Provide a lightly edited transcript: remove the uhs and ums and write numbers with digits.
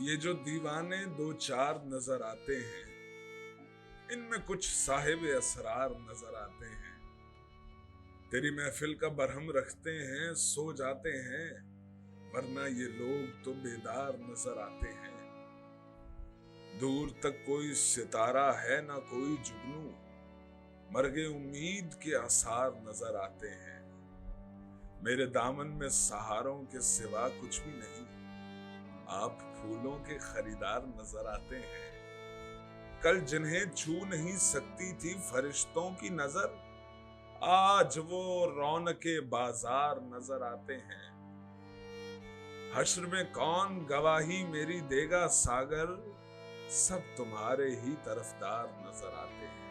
ये जो दीवाने दो चार नजर आते हैं, इनमें कुछ साहिब असरार नजर आते हैं। तेरी महफिल का बरहम रखते हैं, सो जाते हैं, वरना ये लोग तो बेदार नजर आते हैं। दूर तक कोई सितारा है ना कोई जुगनू, मरगे उम्मीद के आसार नजर आते हैं। मेरे दामन में सहारों के सिवा कुछ भी नहीं, आप फूलों के खरीदार नजर आते हैं। कल जिन्हें छू नहीं सकती थी फरिश्तों की नजर, आज वो रौनके बाजार नजर आते हैं। हश्र में कौन गवाही मेरी देगा सागर, सब तुम्हारे ही तरफदार नजर आते हैं।